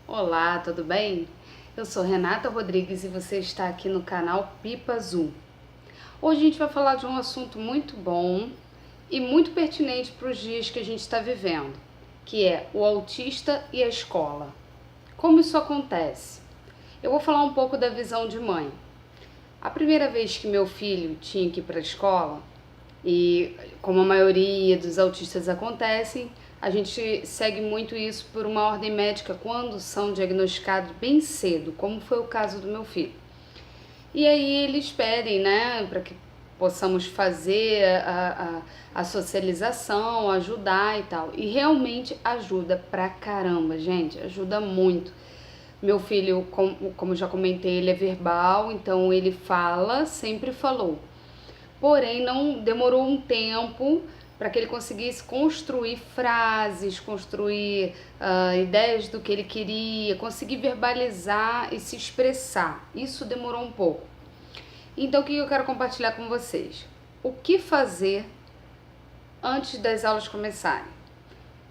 Olá, tudo bem? Eu sou Renata Rodrigues e você está aqui no canal Pipa Azul. Hoje a gente vai falar de um assunto muito bom e muito pertinente para os dias que a gente está vivendo, que é o autista e a escola. Como isso acontece? Eu vou falar um pouco da visão de mãe. A primeira vez que meu filho tinha que ir para a escola, e como a maioria dos autistas acontecem, a gente segue muito isso por uma ordem médica quando são diagnosticados bem cedo, como foi o caso do meu filho. E aí eles pedem, né, para que possamos fazer a socialização, ajudar e tal. E realmente ajuda pra caramba, gente, ajuda muito. Meu filho, como já comentei, ele é verbal, então ele fala, sempre falou. Porém, não demorou um tempo para que ele conseguisse construir frases, construir ideias do que ele queria, conseguir verbalizar e se expressar. Isso demorou um pouco. Então, o que eu quero compartilhar com vocês? O que fazer antes das aulas começarem?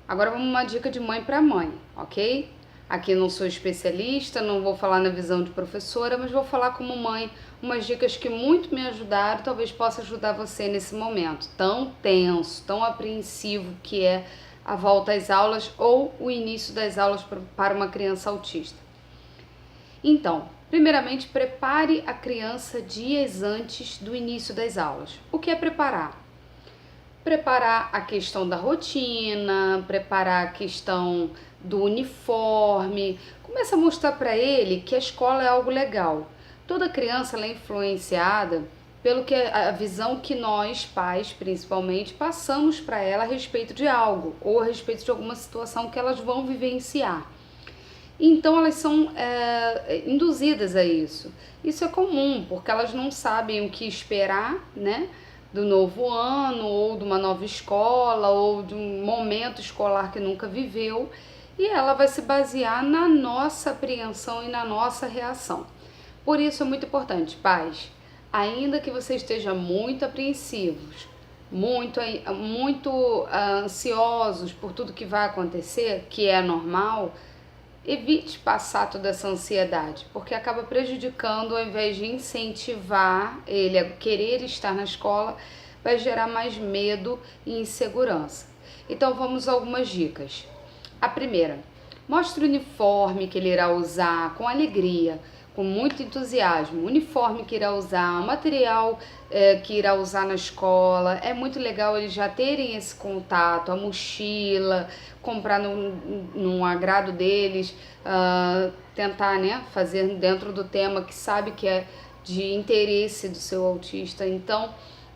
Agora vamos uma dica de mãe para mãe, ok? Aqui não sou especialista, não vou falar na visão de professora, mas vou falar como mãe umas dicas que muito me ajudaram, talvez possa ajudar você nesse momento tão tenso, tão apreensivo que é a volta às aulas ou o início das aulas para uma criança autista. Então, primeiramente, prepare a criança dias antes do início das aulas. O que é preparar? Preparar a questão da rotina, preparar a questão do uniforme. Começa a mostrar para ele que a escola é algo legal. Toda criança ela é influenciada pelo que a visão que nós, pais principalmente, passamos para ela a respeito de algo ou a respeito de alguma situação que elas vão vivenciar. Então elas são induzidas a isso. Isso é comum, porque elas não sabem o que esperar, né? Do novo ano, ou de uma nova escola, ou de um momento escolar que nunca viveu, e ela vai se basear na nossa apreensão e na nossa reação. Por isso é muito importante, pais, ainda que você esteja muito apreensivos, muito ansiosos por tudo que vai acontecer, que é normal, evite passar toda essa ansiedade, porque acaba prejudicando ao invés de incentivar ele a querer estar na escola, vai gerar mais medo e insegurança. Então vamos a algumas dicas. A primeira, mostre o uniforme que ele irá usar com alegria, com muito entusiasmo, o uniforme que irá usar, o material que irá usar na escola. É muito legal eles já terem esse contato, a mochila, comprar no agrado deles, tentar, né, fazer dentro do tema que sabe que é de interesse do seu autista. Então,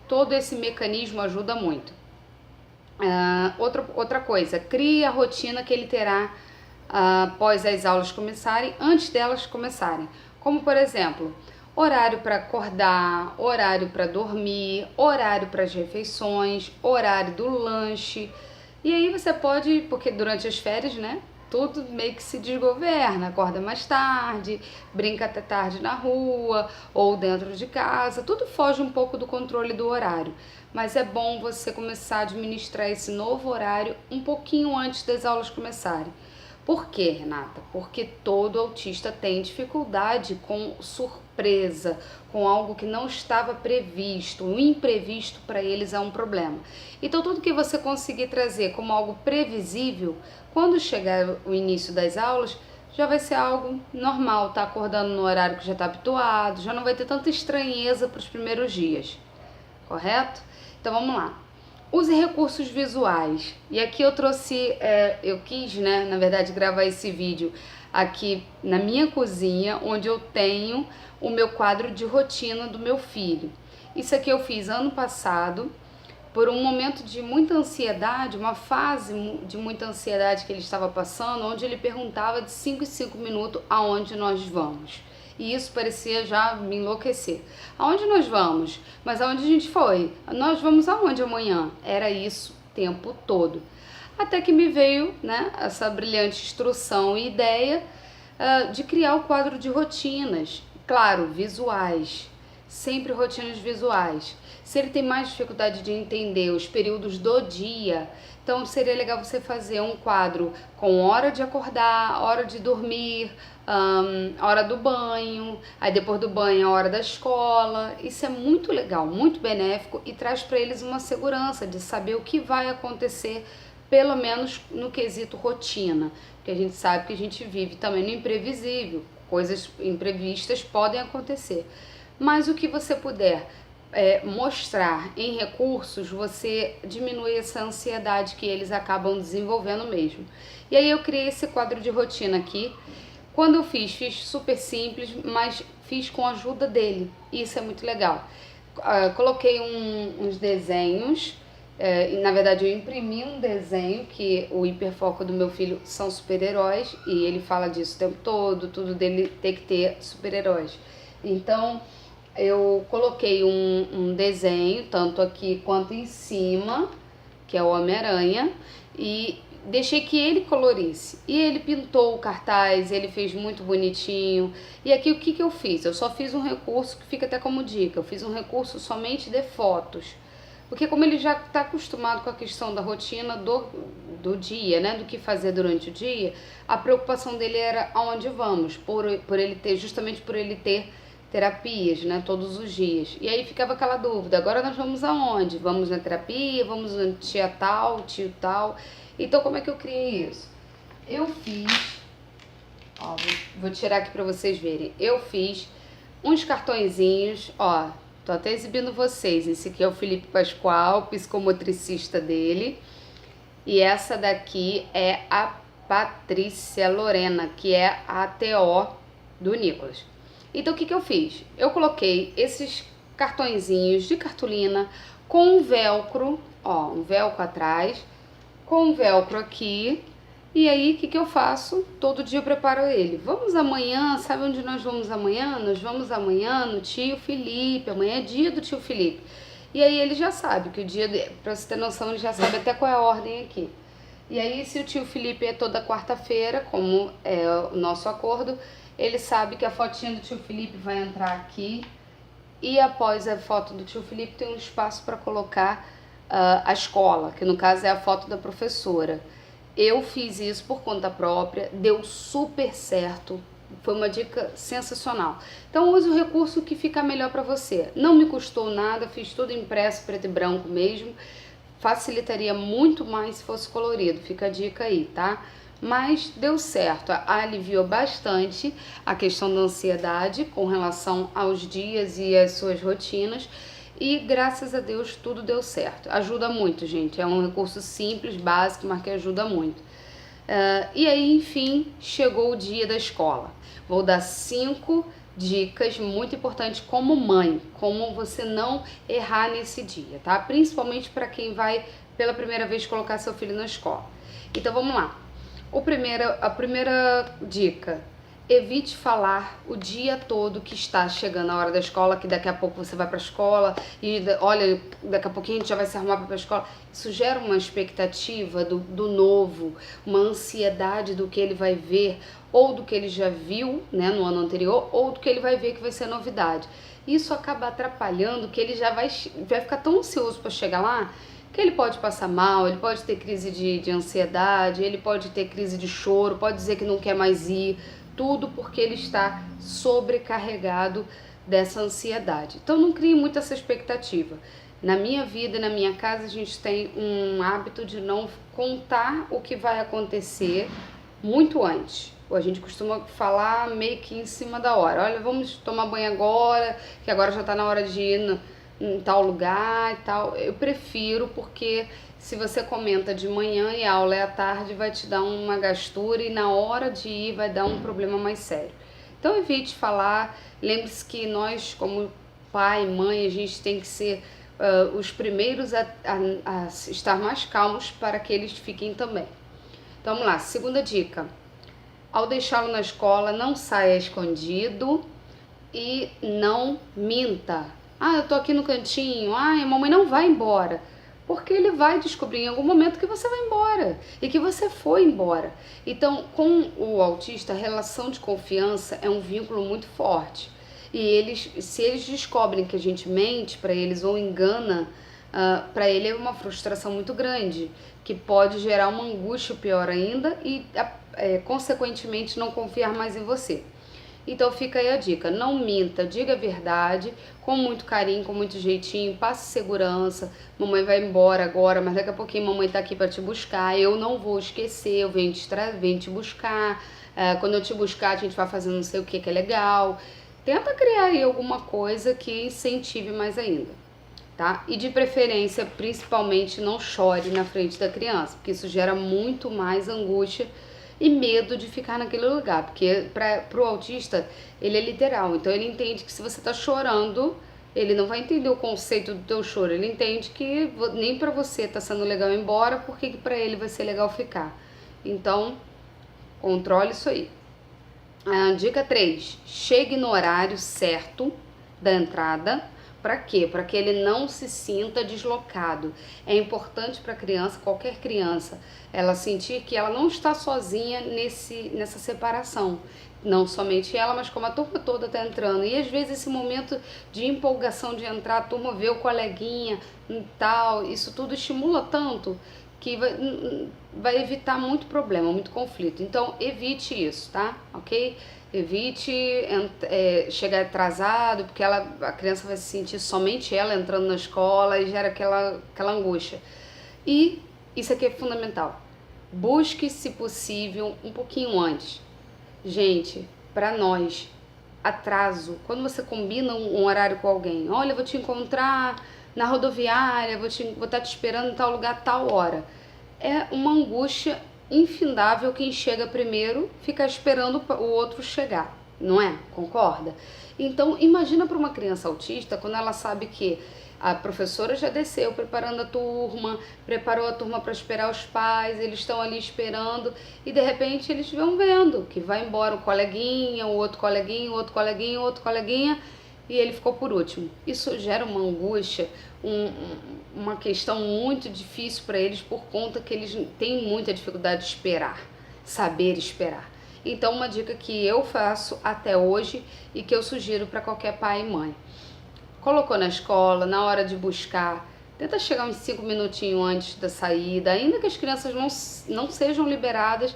todo esse mecanismo ajuda muito. Outra coisa, crie a rotina que ele terá após as aulas começarem, antes delas começarem. Como, por exemplo, horário para acordar, horário para dormir, horário para as refeições, horário do lanche. E aí você pode, porque durante as férias, né, tudo meio que se desgoverna, acorda mais tarde, brinca até tarde na rua ou dentro de casa, tudo foge um pouco do controle do horário. Mas é bom você começar a administrar esse novo horário um pouquinho antes das aulas começarem. Por quê, Renata? Porque todo autista tem dificuldade com surpresa, com algo que não estava previsto. O imprevisto para eles é um problema. Então, tudo que você conseguir trazer como algo previsível, quando chegar o início das aulas, já vai ser algo normal, tá acordando no horário que já está habituado, já não vai ter tanta estranheza para os primeiros dias, correto? Então, vamos lá. Use recursos visuais. E aqui eu trouxe, eu quis, né, na verdade, gravar esse vídeo aqui na minha cozinha, onde eu tenho o meu quadro de rotina do meu filho. Isso aqui eu fiz ano passado, por um momento de muita ansiedade, uma fase de muita ansiedade que ele estava passando, onde ele perguntava de 5 em 5 minutos aonde nós vamos. E isso parecia já me enlouquecer. Aonde nós vamos? Mas aonde a gente foi? Nós vamos aonde amanhã? Era isso o tempo todo. Até que me veio, né, essa brilhante instrução e ideia de criar o quadro de rotinas, claro, visuais. sempre rotinas visuais. Se ele tem mais dificuldade de entender os períodos do dia, então seria legal você fazer um quadro com hora de acordar, hora de dormir, hora do banho, aí depois do banho a hora da escola. Isso é muito legal, muito benéfico e traz para eles uma segurança de saber o que vai acontecer, pelo menos no quesito rotina, porque a gente sabe que a gente vive também no imprevisível, coisas imprevistas podem acontecer. Mas o que você puder mostrar em recursos, você diminui essa ansiedade que eles acabam desenvolvendo mesmo. E aí eu criei esse quadro de rotina aqui. Quando eu fiz super simples, mas fiz com a ajuda dele. Isso é muito legal. Coloquei uns desenhos. Na verdade eu imprimi um desenho, que o hiperfoco do meu filho são super-heróis, e ele fala disso o tempo todo, tudo dele tem que ter super-heróis. Então eu coloquei um desenho, tanto aqui quanto em cima, que é o Homem-Aranha, e deixei que ele colorisse. E ele pintou o cartaz, ele fez muito bonitinho. E aqui o que eu fiz? Eu só fiz um recurso que fica até como dica. Eu fiz um recurso somente de fotos. Porque como ele já está acostumado com a questão da rotina do dia, né, do que fazer durante o dia, a preocupação dele era aonde vamos, justamente por ele ter terapias, né, todos os dias. E aí ficava aquela dúvida, agora nós vamos aonde? Vamos na terapia, vamos na tia tal, tio tal. Então como é que eu criei isso? Eu fiz, vou tirar aqui para vocês verem, eu fiz uns cartõezinhos, tô até exibindo vocês, esse aqui é o Felipe Pascoal, psicomotricista dele, e essa daqui é a Patrícia Lorena, que é a TO do Nicolas. Então o que eu fiz? Eu coloquei esses cartõezinhos de cartolina com um velcro, um velcro atrás, com um velcro aqui. E aí o que eu faço? Todo dia eu preparo ele. Vamos amanhã, sabe onde nós vamos amanhã? Nós vamos amanhã no tio Felipe, amanhã é dia do tio Felipe. E aí ele já sabe que o dia, pra você ter noção, ele já sabe até qual é a ordem aqui. E aí se o tio Felipe é toda quarta-feira, como é o nosso acordo, ele sabe que a fotinha do tio Felipe vai entrar aqui, e após a foto do tio Felipe tem um espaço para colocar a escola, que no caso é a foto da professora. Eu fiz isso por conta própria, deu super certo, foi uma dica sensacional. Então use o recurso que fica melhor para você. Não me custou nada, fiz tudo impresso preto e branco mesmo, facilitaria muito mais se fosse colorido, fica a dica aí, tá? Mas deu certo, aliviou bastante a questão da ansiedade com relação aos dias e às suas rotinas, e graças a Deus tudo deu certo. Ajuda muito, gente, é um recurso simples, básico, mas que ajuda muito. E aí, enfim, chegou o dia da escola. Vou dar 5 dicas muito importantes como mãe, como você não errar nesse dia, tá? Principalmente para quem vai pela primeira vez colocar seu filho na escola. Então vamos lá. A primeira dica: evite falar o dia todo que está chegando a hora da escola, que daqui a pouco você vai para a escola e olha, daqui a pouquinho a gente já vai se arrumar para ir para a escola. Isso gera uma expectativa do novo, uma ansiedade do que ele vai ver, ou do que ele já viu, né, no ano anterior, ou do que ele vai ver que vai ser novidade. Isso acaba atrapalhando, que ele já vai ficar tão ansioso para chegar lá, que ele pode passar mal, ele pode ter crise de ansiedade, ele pode ter crise de choro, pode dizer que não quer mais ir, tudo porque ele está sobrecarregado dessa ansiedade. Então não crie muito essa expectativa. Na minha vida, na minha casa, a gente tem um hábito de não contar o que vai acontecer muito antes. A gente costuma falar meio que em cima da hora. Olha, vamos tomar banho agora, que agora já está na hora de ir em tal lugar e tal. Eu prefiro, porque se você comenta de manhã e a aula é à tarde, vai te dar uma gastura e na hora de ir vai dar um problema mais sério. Então evite falar. Lembre-se que nós, como pai e mãe, a gente tem que ser os primeiros a estar mais calmos para que eles fiquem também. Então vamos lá, segunda dica: ao deixá-lo na escola, não saia escondido e não minta. Eu tô aqui no cantinho, a mamãe não vai embora. Porque ele vai descobrir em algum momento que você vai embora e que você foi embora. Então, com o autista, a relação de confiança é um vínculo muito forte. E se eles descobrem que a gente mente para eles ou engana, para ele é uma frustração muito grande, que pode gerar uma angústia pior ainda e, consequentemente, não confiar mais em você. Então fica aí a dica, não minta, diga a verdade, com muito carinho, com muito jeitinho, passe segurança, mamãe vai embora agora, mas daqui a pouquinho mamãe tá aqui para te buscar, eu não vou esquecer, eu venho te buscar, quando eu te buscar a gente vai fazendo não sei o que é legal. Tenta criar aí alguma coisa que incentive mais ainda, tá? E de preferência, principalmente, não chore na frente da criança, porque isso gera muito mais angústia e medo de ficar naquele lugar, porque pro autista ele é literal, então ele entende que se você tá chorando, ele não vai entender o conceito do teu choro, ele entende que nem pra você tá sendo legal ir embora, porque que pra ele vai ser legal ficar. Então, controle isso aí. Dica 3, chegue no horário certo da entrada. Para quê? Para que ele não se sinta deslocado. É importante para a criança, qualquer criança, ela sentir que ela não está sozinha nessa separação. Não somente ela, mas como a turma toda está entrando. E às vezes esse momento de empolgação de entrar, a turma vê o coleguinha e tal, isso tudo estimula tanto que vai evitar muito problema, muito conflito. Então, evite isso, tá? Ok? Evite chegar atrasado, porque a criança vai se sentir somente ela entrando na escola e gera aquela angústia. E isso aqui é fundamental. Busque, se possível, um pouquinho antes. Gente, para nós, atraso, quando você combina um horário com alguém, olha, eu vou te encontrar na rodoviária, vou estar te esperando em tal lugar, tal hora. É uma angústia infindável quem chega primeiro ficar esperando o outro chegar, não é? Concorda? Então, imagina para uma criança autista quando ela sabe que a professora já desceu preparando a turma, preparou a turma para esperar os pais, eles estão ali esperando e de repente eles vão vendo que vai embora o coleguinha, o outro coleguinha, o outro coleguinha, o outro coleguinha e ele ficou por último. Isso gera uma angústia, uma questão muito difícil para eles por conta que eles têm muita dificuldade de esperar, saber esperar. Então, uma dica que eu faço até hoje e que eu sugiro para qualquer pai e mãe. Colocou na escola, na hora de buscar, tenta chegar uns 5 minutinhos antes da saída, ainda que as crianças não sejam liberadas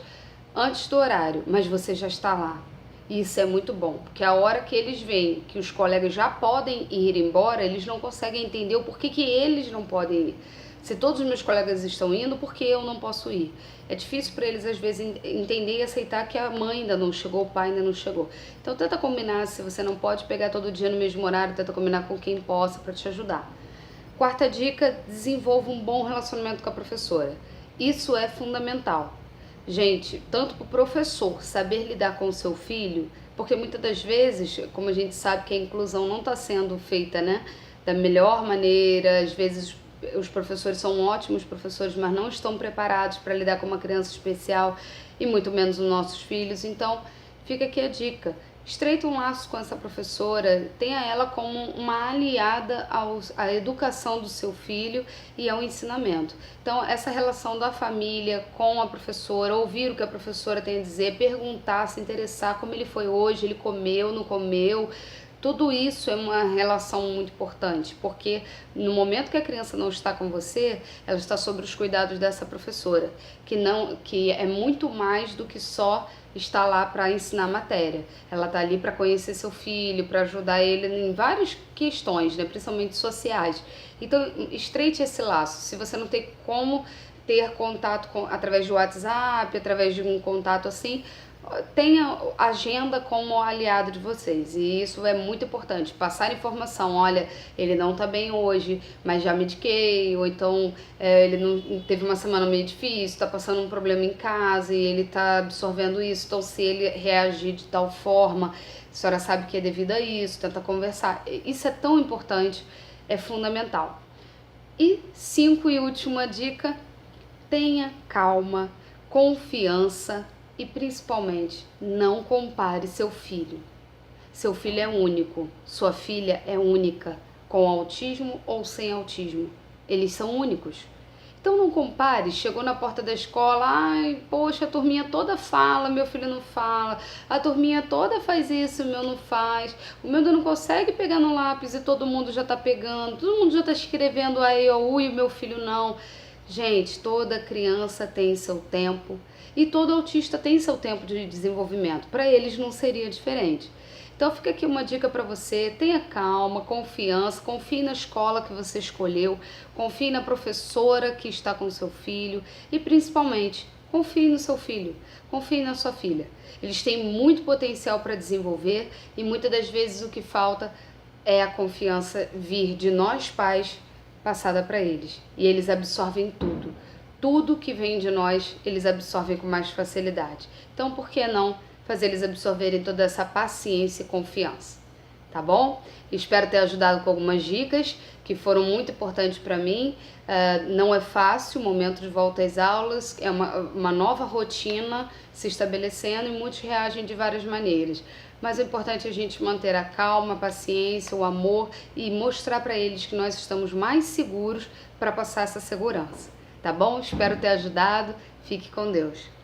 antes do horário, mas você já está lá. Isso é muito bom, porque a hora que eles veem que os colegas já podem ir embora, eles não conseguem entender o porquê que eles não podem ir. Se todos os meus colegas estão indo, por que eu não posso ir? É difícil para eles, às vezes, entender e aceitar que a mãe ainda não chegou, o pai ainda não chegou. Então, tenta combinar, se você não pode pegar todo dia no mesmo horário, tenta combinar com quem possa para te ajudar. Quarta dica, desenvolva um bom relacionamento com a professora. Isso é fundamental. Gente, tanto para o professor saber lidar com o seu filho, porque muitas das vezes, como a gente sabe que a inclusão não está sendo feita, né, da melhor maneira, às vezes os professores são ótimos professores, mas não estão preparados para lidar com uma criança especial e muito menos os nossos filhos. Então, fica aqui a dica. Estreita um laço com essa professora, tenha ela como uma aliada à educação do seu filho e ao ensinamento. Então, essa relação da família com a professora, ouvir o que a professora tem a dizer, perguntar, se interessar como ele foi hoje, ele comeu, não comeu. Tudo isso é uma relação muito importante, porque no momento que a criança não está com você, ela está sob os cuidados dessa professora, que é muito mais do que só estar lá para ensinar matéria. Ela está ali para conhecer seu filho, para ajudar ele em várias questões, né, principalmente sociais. Então, estreite esse laço. Se você não tem como ter contato através do WhatsApp, através de um contato assim, tenha agenda como aliado de vocês, e isso é muito importante, passar informação, olha, ele não tá bem hoje, mas já mediquei, ou então ele não teve uma semana meio difícil, tá passando um problema em casa e ele tá absorvendo isso, então se ele reagir de tal forma, a senhora sabe que é devido a isso, tenta conversar, isso é tão importante, é fundamental. E 5 e última dica, tenha calma, confiança e principalmente não compare seu filho. Seu filho é único, sua filha é única, com autismo ou sem autismo. Eles são únicos. Então não compare, chegou na porta da escola, ai, poxa, a turminha toda fala, meu filho não fala, a turminha toda faz isso, o meu não faz, o meu ainda não consegue pegar no lápis e todo mundo já tá pegando, todo mundo já tá escrevendo a E, o U e o meu filho não. Gente, toda criança tem seu tempo e todo autista tem seu tempo de desenvolvimento, para eles não seria diferente. Então fica aqui uma dica para você, tenha calma, confiança, confie na escola que você escolheu, confie na professora que está com seu filho e principalmente, confie no seu filho, confie na sua filha. Eles têm muito potencial para desenvolver e muitas das vezes o que falta é a confiança vir de nós pais passada para eles. E eles absorvem tudo. Tudo que vem de nós, eles absorvem com mais facilidade. Então, por que não fazer eles absorverem toda essa paciência e confiança, tá bom? Espero ter ajudado com algumas dicas que foram muito importantes para mim. Não é fácil o momento de volta às aulas, é uma nova rotina se estabelecendo e muitos reagem de várias maneiras. Mas o importante é a gente manter a calma, a paciência, o amor e mostrar para eles que nós estamos mais seguros para passar essa segurança, tá bom? Espero ter ajudado. Fique com Deus.